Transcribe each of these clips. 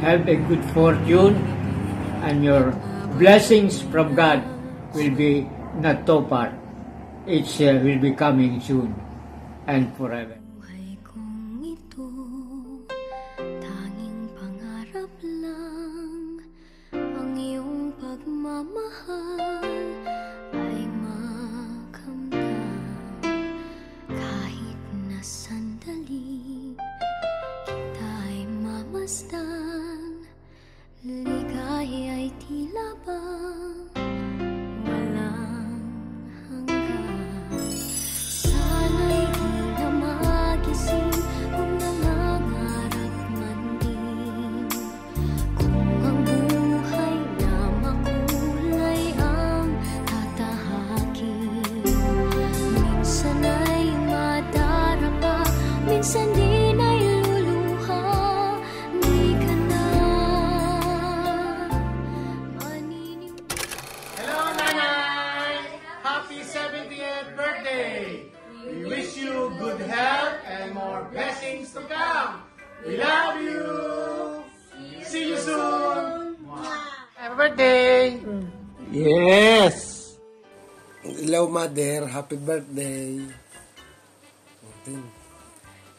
have a good fortune, and your blessings from God will be not too far. It will be coming soon and forever. Buhay kong ito, tanging pangarap lang, ang iyong pagmamahal ay makamtan. Kahit na sandali, kita'y mamasdan, ligaya ay tila bang walang hanggan. Sana'y di na magising kung nangangarap man din, kung ang buhay na makulay ang tatahakin. Minsan ay madarama, minsan din ay luluha, di ka na maninig. Hello, Nanay! Happy 70th birthday! We wish you good health and more blessings to come. We love you! See you soon! Happy birthday! Yes! Hello, Mother. Happy birthday.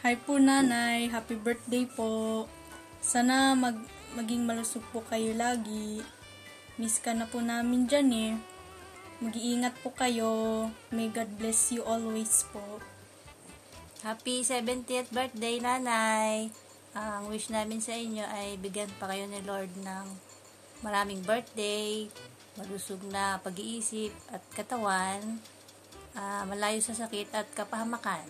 Hi po nanay, happy birthday po. Sana maging malusog po kayo lagi. Miss ka na po namin dyan eh. Mag-iingat po kayo. May God bless you always po. Happy 70th birthday, Nanay! Ang wish namin sa inyo ay bigyan pa kayo ni Lord ng maraming birthday, malusog na pag-iisip at katawan, malayo sa sakit at kapahamakan.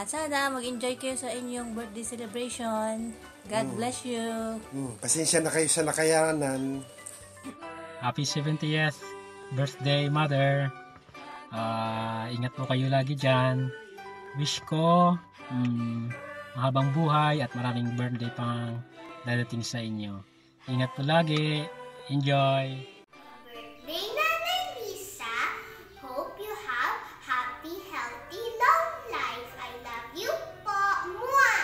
Sana mag-enjoy kayo sa inyong birthday celebration. God bless you! Pasensya na kayo sa nakayanan. Happy 70th birthday, Mother. Ingat po kayo lagi dyan. Wish ko mahabang buhay at maraming birthday pang dadating sa inyo. Ingat po lagi. Enjoy! Birthday, Nanay Lisa. Hope you have happy, healthy, long life. I love you po. Mwah!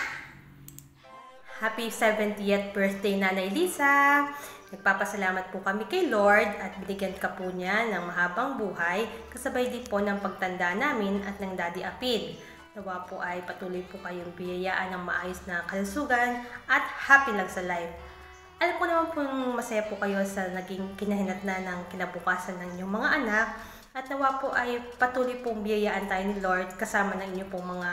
Happy 70th birthday, Nanay Lisa! Nagpapasalamat po kami kay Lord at binigyan ka po niya ng mahabang buhay kasabay din po ng pagtanda namin at ng Daddy Apid. Nawa po ay patuloy po kayong biyayaan ng maayos na kalusugan at happy lang sa life. Alam ko naman pong masaya po kayo sa naging kinahinatnan ng kinabukasan ng inyong mga anak at nawa po ay patuloy pong biyayaan tayo ni Lord kasama ng inyong pong mga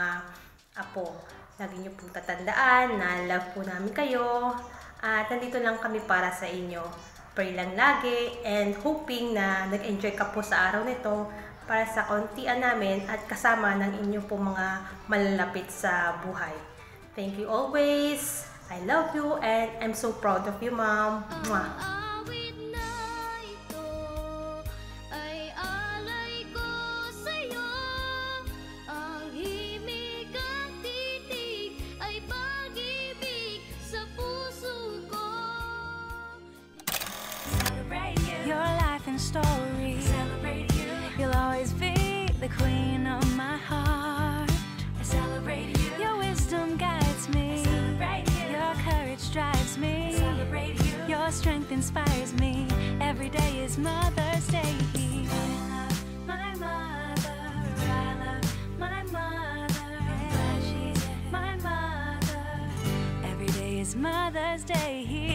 apo. Lagi niyo pong tatandaan na love po namin kayo. At nandito lang kami para sa inyo. Pray lang lagi and hoping na nag-enjoy ka po sa araw nito para sa kauntian namin at kasama ng inyong po mga malalapit sa buhay. Thank you always. I love you and I'm so proud of you, Mom. Mwah. Story. Celebrate you. You'll always be the queen of my heart. I celebrate you. Your wisdom guides me. I celebrate you. Your courage drives me. I celebrate you. Your strength inspires me. Every day is Mother's Day. I love my mother. I love my mother. She's my mother. Every day is Mother's Day.